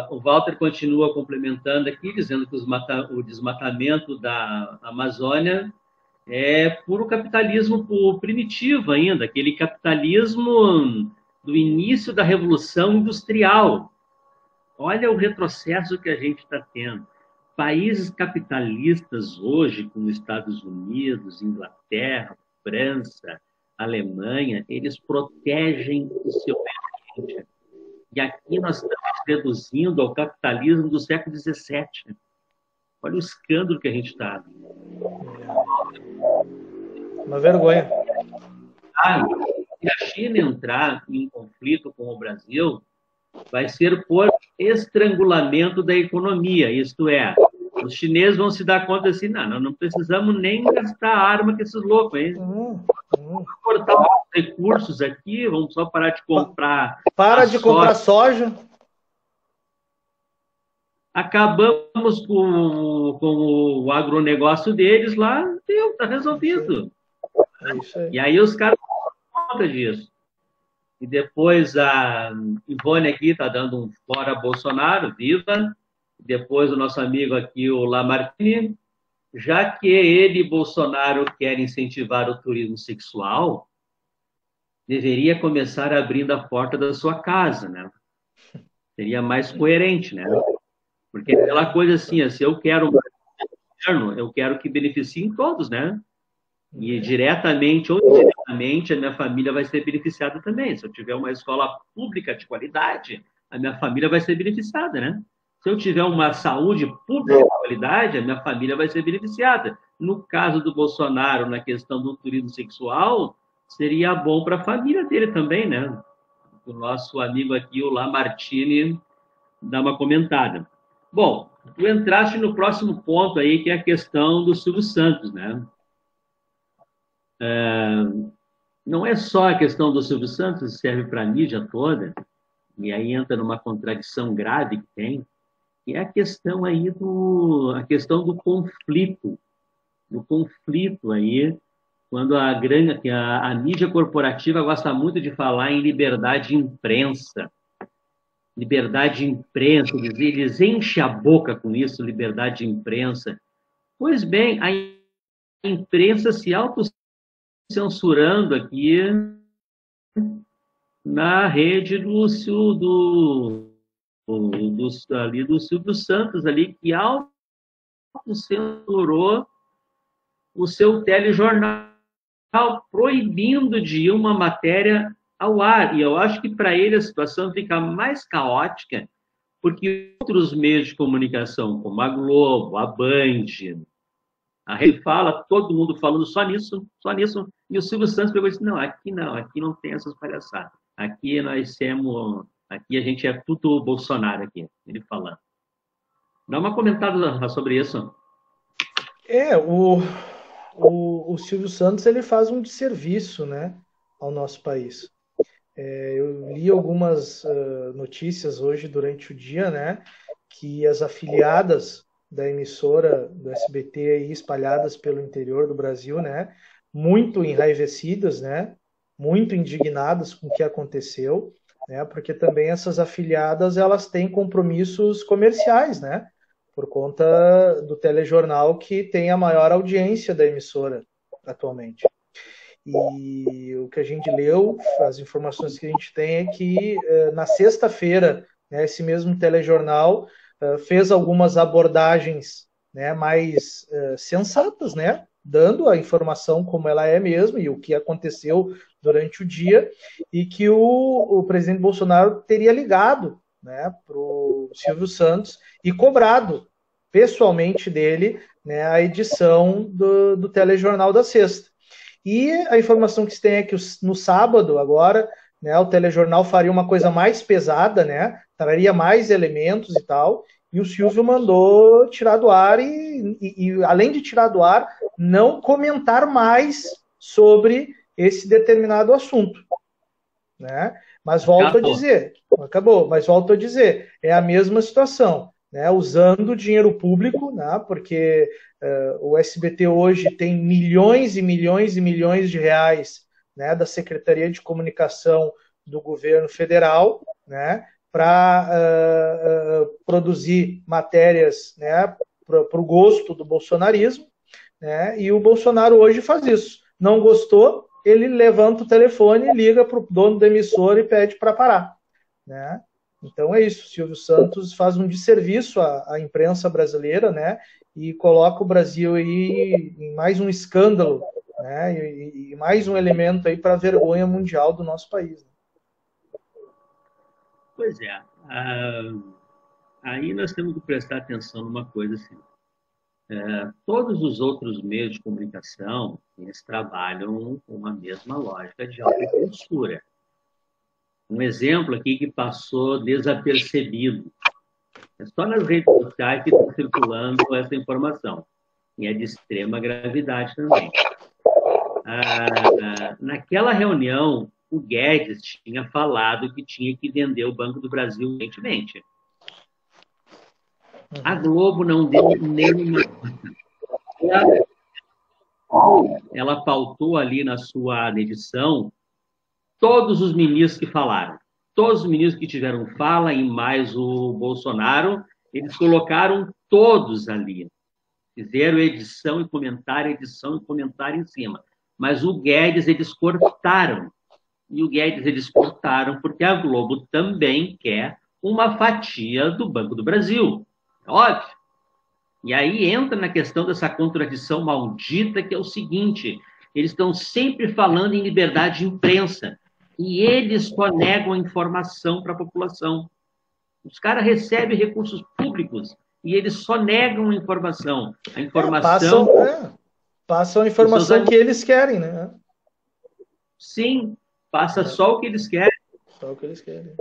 O Walter continua complementando aqui, dizendo que o desmatamento da Amazônia é puro capitalismo primitivo ainda, aquele capitalismo do início da Revolução Industrial. Olha o retrocesso que a gente está tendo. Países capitalistas hoje, como Estados Unidos, Inglaterra, França, Alemanha, eles protegem o seu ambiente. E aqui nós estamos reduzindo ao capitalismo do século XVII. Olha o escândalo que a gente está. Uma vergonha. Se a China entrar em conflito com o Brasil, vai ser por estrangulamento da economia. Isto é, os chineses vão se dar conta assim, não, nós não precisamos nem gastar arma com esses loucos, hein? Vamos cortar os recursos aqui, vamos só parar de comprar. Comprar soja. Acabamos com o agronegócio deles lá, está resolvido. É isso aí. E aí os caras não dão conta disso. E depois a Ivone aqui está dando um fora Bolsonaro, viva. Depois o nosso amigo aqui, o Lamartine, já que ele e Bolsonaro querem incentivar o turismo sexual, deveria começar abrindo a porta da sua casa, né? Seria mais coerente, né? Porque é aquela coisa assim, se eu quero um governo, eu quero que beneficiem todos, né? E diretamente ou indiretamente a minha família vai ser beneficiada também. Se eu tiver uma escola pública de qualidade, a minha família vai ser beneficiada, né? Se eu tiver uma saúde pública de qualidade, a minha família vai ser beneficiada. No caso do Bolsonaro, na questão do turismo sexual, seria bom para a família dele também, né? O nosso amigo aqui, o Lamartine, dá uma comentada. Bom, tu entraste no próximo ponto aí, que é a questão do Silvio Santos, né? Não é só a questão do Silvio Santos, serve para a mídia toda, e aí entra numa contradição grave que tem, que é a questão aí a questão do conflito aí, quando a mídia corporativa gosta muito de falar em liberdade de imprensa. Liberdade de imprensa, eles enchem a boca com isso, liberdade de imprensa. Pois bem, a imprensa se autocensurando aqui na rede do Silvio Santos ali, que autocensurou o seu telejornal, proibindo de ir uma matéria ao ar. E eu acho que para ele a situação fica mais caótica, porque outros meios de comunicação, como a Globo, a Band, A rede fala, todo mundo falando só nisso, e o Silvio Santos pegou e disse, não, aqui não tem essas palhaçadas. Aqui a gente é tudo Bolsonaro aqui, ele falando. Dá uma comentada sobre isso. O Silvio Santos ele faz um desserviço, né, ao nosso país. Eu li algumas notícias hoje durante o dia, né, que as afiliadas da emissora do SBT aí, espalhadas pelo interior do Brasil, né, muito enraivecidas, né, muito indignadas com o que aconteceu, né, porque também essas afiliadas elas têm compromissos comerciais, né, por conta do telejornal que tem a maior audiência da emissora atualmente. E o que a gente leu, as informações que a gente tem é que na sexta-feira, né, esse mesmo telejornal fez algumas abordagens, né, mais sensatas, né, dando a informação como ela é mesmo e o que aconteceu durante o dia, e que o presidente Bolsonaro teria ligado, né, para o Silvio Santos e cobrado pessoalmente dele, né, a edição do telejornal da sexta. E a informação que se tem é que no sábado, agora, né, o telejornal faria uma coisa mais pesada, né, traria mais elementos e tal, e o Silvio mandou tirar do ar e, além de tirar do ar, não comentar mais sobre esse determinado assunto. Né? Mas volto a dizer, acabou, mas volto a dizer, é a mesma situação. Né, usando dinheiro público, né, porque o SBT hoje tem milhões e milhões e milhões de reais, né, da Secretaria de Comunicação do governo federal, né, para produzir matérias, né, para o gosto do bolsonarismo, né, e o Bolsonaro hoje faz isso. Não gostou, ele levanta o telefone, liga para o dono da emissora e pede para parar. Né? Então é isso, Silvio Santos faz um desserviço à imprensa brasileira, né? E coloca o Brasil aí em mais um escândalo, né? E mais um elemento aí para a vergonha mundial do nosso país. Né? Pois é. Aí nós temos que prestar atenção numa coisa assim. Todos os outros meios de comunicação, eles trabalham com a mesma lógica de autocensura. Um exemplo aqui que passou desapercebido. É só nas redes sociais que está circulando essa informação. E é de extrema gravidade também. Naquela reunião, o Guedes tinha falado que tinha que vender o Banco do Brasil urgentemente. A Globo não deu nenhuma. Ela pautou ali na sua edição todos os ministros que falaram. Todos os ministros que tiveram fala, e mais o Bolsonaro, eles colocaram todos ali. Fizeram edição e comentário em cima. Mas o Guedes, eles cortaram. E o Guedes, eles cortaram porque a Globo também quer uma fatia do Banco do Brasil. É óbvio. E aí entra na questão dessa contradição maldita, que é o seguinte: eles estão sempre falando em liberdade de imprensa e eles só negam a informação para a população. Os caras recebem recursos públicos e eles só negam a informação. A informação... Passam a informação que eles querem, né? Sim, passa só o que eles querem. Só o que eles querem.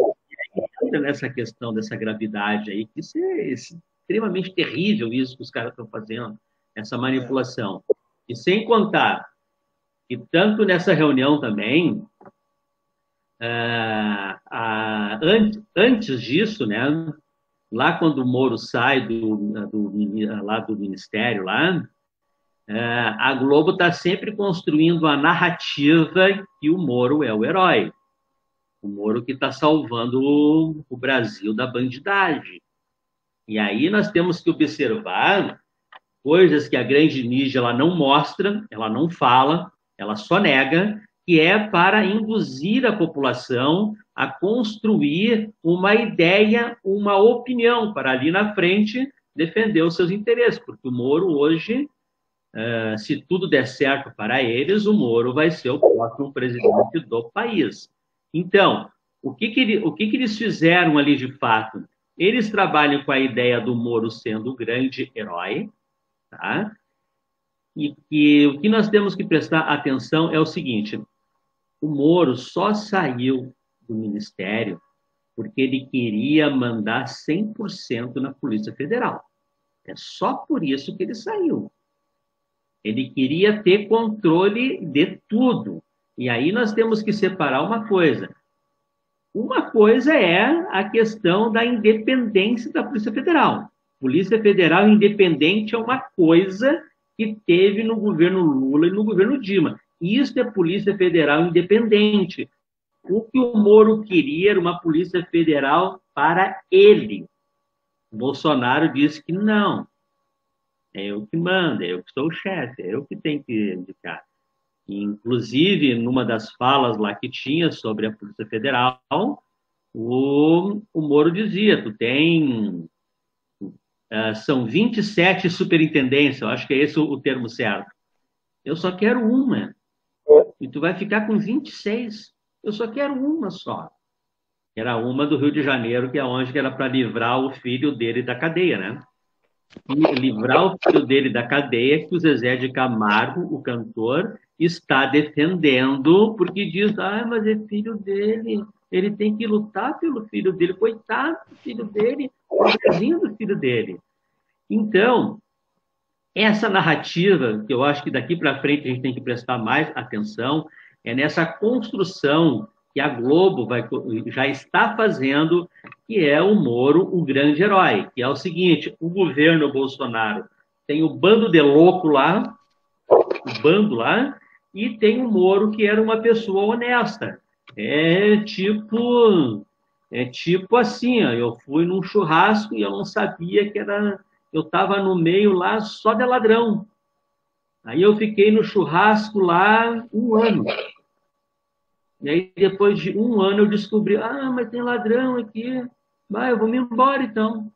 Entra nessa questão dessa gravidade aí, que isso é extremamente terrível, isso que os caras estão fazendo, essa manipulação. E sem contar que tanto nessa reunião também, antes disso, né, lá quando o Moro sai lá do ministério, a Globo está sempre construindo a narrativa que o Moro é o herói. O Moro que está salvando o Brasil da bandidagem. E aí nós temos que observar coisas que a grande mídia ela não mostra, ela não fala, ela só nega, que é para induzir a população a construir uma ideia, uma opinião, para ali na frente defender os seus interesses. Porque o Moro hoje, se tudo der certo para eles, o Moro vai ser o próximo presidente do país. Então, o que eles fizeram ali de fato? Eles trabalham com a ideia do Moro sendo o grande herói, tá? e que o que nós temos que prestar atenção é o seguinte: o Moro só saiu do ministério porque ele queria mandar 100% na Polícia Federal. É só por isso que ele saiu. Ele queria ter controle de tudo. E aí nós temos que separar uma coisa. Uma coisa é a questão da independência da Polícia Federal. Polícia Federal independente é uma coisa que teve no governo Lula e no governo Dilma. Isso é Polícia Federal independente. O que o Moro queria era uma Polícia Federal para ele. O Bolsonaro disse que não. É eu que mando, é eu que sou o chefe, é eu que tenho que indicar. Inclusive, numa das falas lá que tinha sobre a Polícia Federal, o Moro dizia, são 27 superintendências, eu acho que é esse o termo certo. Eu só quero uma. E tu vai ficar com 26. Eu só quero uma só. Era uma do Rio de Janeiro, que é onde que era para livrar o filho dele da cadeia, né? E livrar o filho dele da cadeia, que o Zezé de Camargo, o cantor, está defendendo, porque diz, mas é filho dele, ele tem que lutar pelo filho dele, coitado do filho dele, pobrezinho do filho dele. Então, essa narrativa, que eu acho que daqui para frente a gente tem que prestar mais atenção, é nessa construção que a Globo já está fazendo, que é o Moro, o grande herói, que é o seguinte: o governo Bolsonaro tem o bando de louco lá, e tem o Moro, que era uma pessoa honesta. É tipo assim, ó, eu fui num churrasco e eu não sabia que era, eu estava no meio lá só de ladrão. Aí eu fiquei no churrasco lá 1 ano. E aí, depois de 1 ano, eu descobri, mas tem ladrão aqui. Eu vou me embora, então.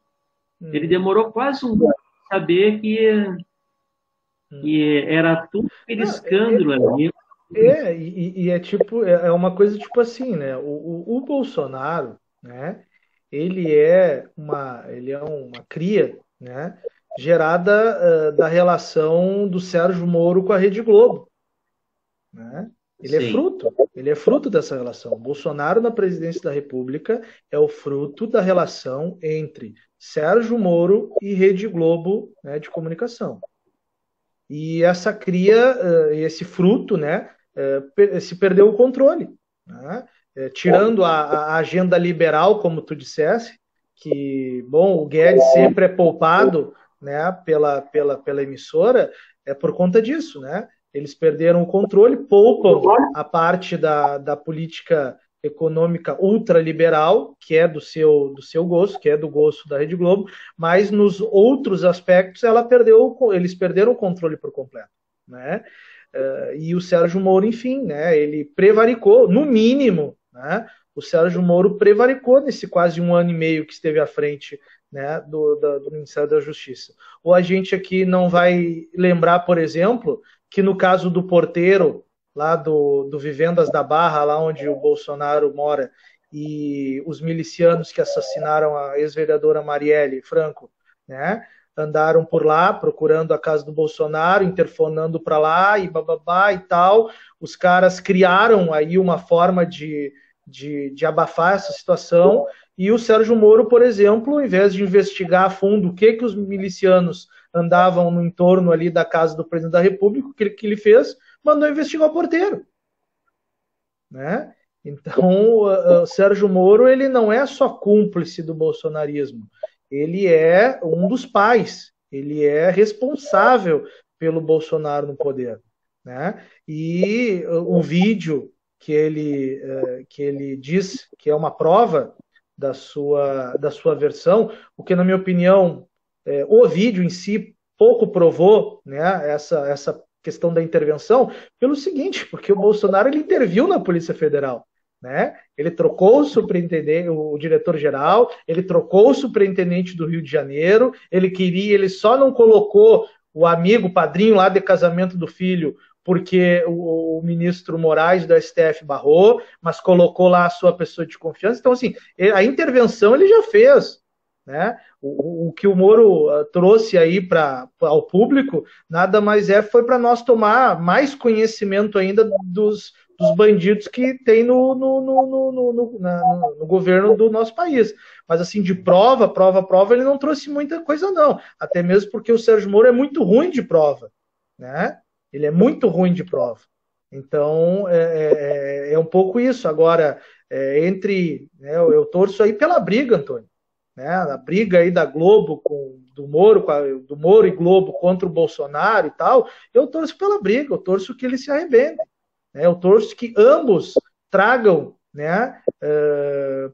Ele demorou quase 1 ano para saber que era tudo aquele escândalo ali. É tipo, é uma coisa tipo assim, né? O Bolsonaro, né? Ele é uma cria, né? Gerada da relação do Sérgio Moro com a Rede Globo, né? Sim. Ele é fruto dessa relação. Bolsonaro na presidência da República é o fruto da relação entre Sérgio Moro e Rede Globo, né, de comunicação. E essa cria, esse fruto, né, se perdeu o controle, né? Tirando a agenda liberal, como tu dissesse, que, bom, o Guedes sempre é poupado, né, pela emissora, é por conta disso, né? Eles perderam o controle, poupam a parte da política econômica ultraliberal, que é do seu gosto, que é do gosto da Rede Globo, mas nos outros aspectos eles perderam o controle por completo, né? E o Sérgio Moro, enfim, né? Ele prevaricou, no mínimo, né? O Sérgio Moro prevaricou nesse quase 1 ano e meio que esteve à frente, né, do Ministério da Justiça. Ou a gente aqui não vai lembrar, por exemplo, que no caso do porteiro lá do Vivendas da Barra, lá onde o Bolsonaro mora, e os milicianos que assassinaram a ex-vereadora Marielle Franco, né, andaram por lá procurando a casa do Bolsonaro, interfonando para lá e bababá e tal. Os caras criaram aí uma forma de abafar essa situação, e o Sérgio Moro, por exemplo, ao invés de investigar a fundo o que os milicianos andavam no entorno ali da casa do presidente da República, o que ele fez? Mandou investigar o porteiro, né? Então, o Sérgio Moro, ele não é só cúmplice do bolsonarismo, ele é um dos pais, ele é responsável pelo Bolsonaro no poder, né? E o vídeo que ele diz que é uma prova da sua versão, o que, na minha opinião, o vídeo em si pouco provou, né, essa questão da intervenção, pelo seguinte, porque o Bolsonaro ele interviu na Polícia Federal, né? Ele trocou o superintendente, o diretor-geral, ele trocou o superintendente do Rio de Janeiro, ele só não colocou o amigo, padrinho lá de casamento do filho, porque o ministro Moraes do STF barrou, mas colocou lá a sua pessoa de confiança. Então, assim, a intervenção ele já fez, né? O que o Moro trouxe aí ao público, nada mais foi para nós tomar mais conhecimento ainda dos bandidos que tem no governo do nosso país. Mas assim, de prova, ele não trouxe muita coisa, não. Até mesmo porque o Sérgio Moro é muito ruim de prova, né? Ele é muito ruim de prova. Então, é um pouco isso. Agora, né, eu torço aí pela briga, Antônio, né? A briga aí da Globo do Moro e Globo contra o Bolsonaro e tal, eu torço pela briga, eu torço que eles se arrebentem, né? Eu torço que ambos tragam, né,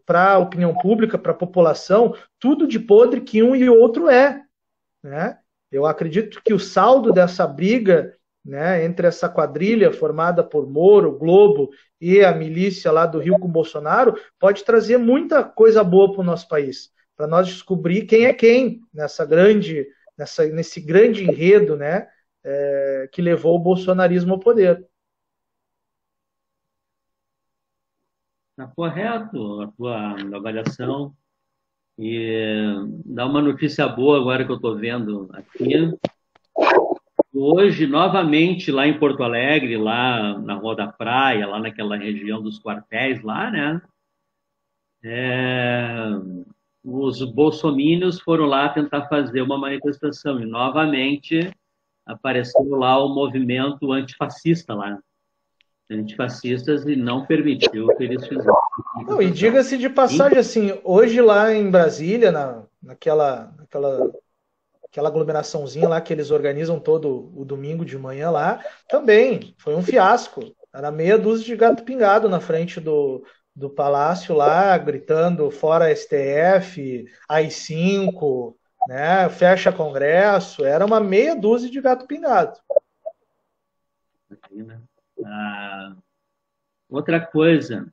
para a opinião pública, para a população, tudo de podre que um e o outro né? Eu acredito que o saldo dessa briga, né, entre essa quadrilha formada por Moro, Globo e a milícia lá do Rio com Bolsonaro pode trazer muita coisa boa para o nosso país, para nós descobrir quem é quem nesse grande enredo, né, que levou o bolsonarismo ao poder. Está correto a tua avaliação. E dá uma notícia boa agora que eu estou vendo aqui. Hoje, novamente, lá em Porto Alegre, lá na Rua da Praia, lá naquela região dos quartéis lá, né? É, os bolsomínios foram lá tentar fazer uma manifestação e novamente apareceu lá o movimento antifascista lá, antifascistas, e não permitiu que eles fizessem a Não, e manifestação. diga-se de passagem, assim, hoje lá em Brasília, aquela aglomeraçãozinha lá que eles organizam todo o domingo de manhã lá, também foi um fiasco. Era meia dúzia de gato pingado na frente do palácio lá, gritando fora STF, AI-5, né? Fecha Congresso. Era uma meia dúzia de gato pingado. Ah, outra coisa,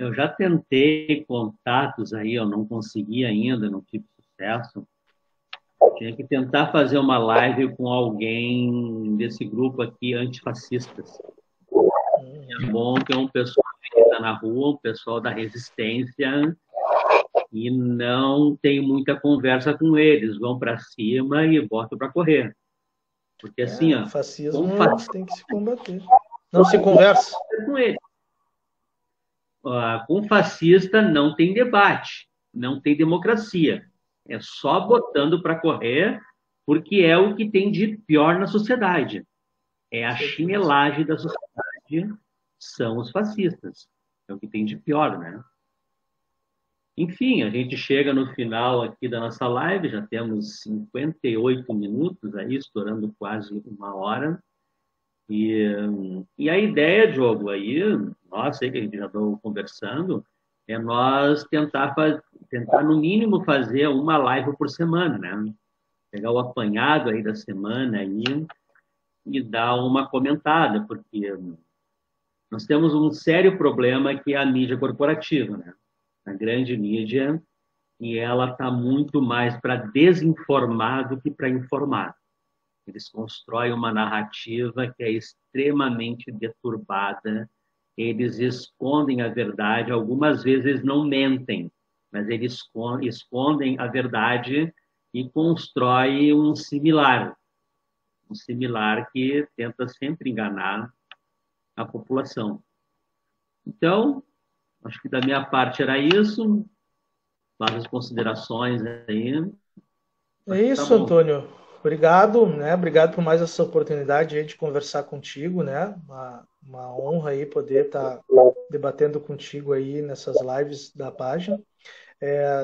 eu já tentei contatos aí, eu não consegui ainda, não tive sucesso. Tinha que tentar fazer uma live com alguém desse grupo aqui, antifascistas. É bom ter um pessoal que está na rua, um pessoal da resistência, e não tem muita conversa com eles. Vão para cima e botam para correr. Porque assim, O ó, com fascismo tem que se combater. Não se conversa. com eles. Com fascista não tem debate, não tem democracia. É só botando para correr, porque é o que tem de pior na sociedade. É a chinelagem da sociedade, são os fascistas. É o que tem de pior, né? Enfim, a gente chega no final aqui da nossa live, já temos 58 minutos aí, estourando quase uma hora. E a ideia, Diogo, aí, nós sei que a gente já estou conversando, é nós tentar, no mínimo, fazer uma live por semana, né? Pegar o apanhado aí da semana aí e dar uma comentada, porque nós temos um sério problema que é a mídia corporativa, né? A grande mídia, e ela está muito mais para desinformar do que para informar. Eles constroem uma narrativa que é extremamente deturbada, eles escondem a verdade, algumas vezes não mentem, mas eles escondem a verdade e constroem um similar que tenta sempre enganar a população. Então, acho que da minha parte era isso, várias considerações aí. É Acho que tá isso, bom. Antônio. Obrigado, né? Obrigado por mais essa oportunidade aí de conversar contigo, né? Uma honra aí poder estar debatendo contigo aí nessas lives da página.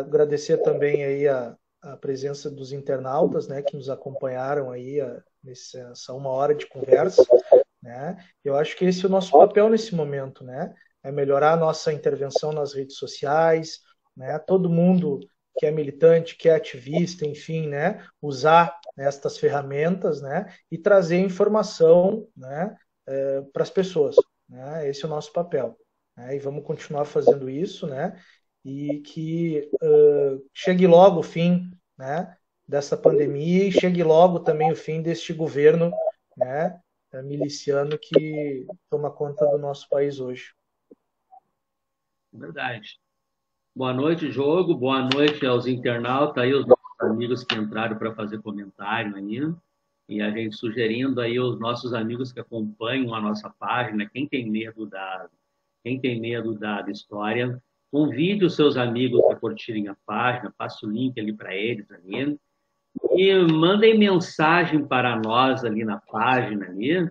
Agradecer também aí a presença dos internautas, né, que nos acompanharam aí nessa uma hora de conversa, né? Eu acho que esse é o nosso papel nesse momento, né? É melhorar a nossa intervenção nas redes sociais, né? Todo mundo que é militante, que é ativista, enfim, né? Usar estas ferramentas, né? E trazer informação, né? Para as pessoas, né? Esse é o nosso papel, né? E vamos continuar fazendo isso, né? E que chegue logo o fim, né? Dessa pandemia e chegue logo também o fim deste governo, né? Miliciano que toma conta do nosso país hoje. Verdade. Boa noite, Jogo. Boa noite aos internautas aí, os nossos amigos que entraram para fazer comentário aí. E a gente sugerindo aí os nossos amigos que acompanham a nossa página, quem tem medo da história, convide os seus amigos a curtirem a página, passe o link ali para eles ali. E mandem mensagem para nós ali na página ali,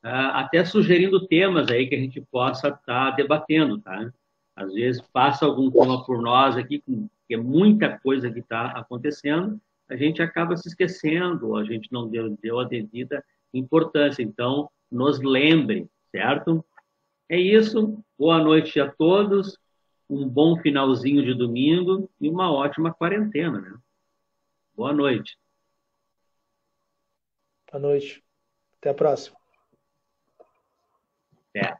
até sugerindo temas aí que a gente possa estar debatendo, tá? Às vezes passa algum tema por nós aqui, que é muita coisa que está acontecendo, a gente acaba se esquecendo, ou a gente não deu a devida importância. Então, nos lembrem, certo? É isso. Boa noite a todos. Um bom finalzinho de domingo e uma ótima quarentena, né? Boa noite. Boa noite. Até a próxima. Até.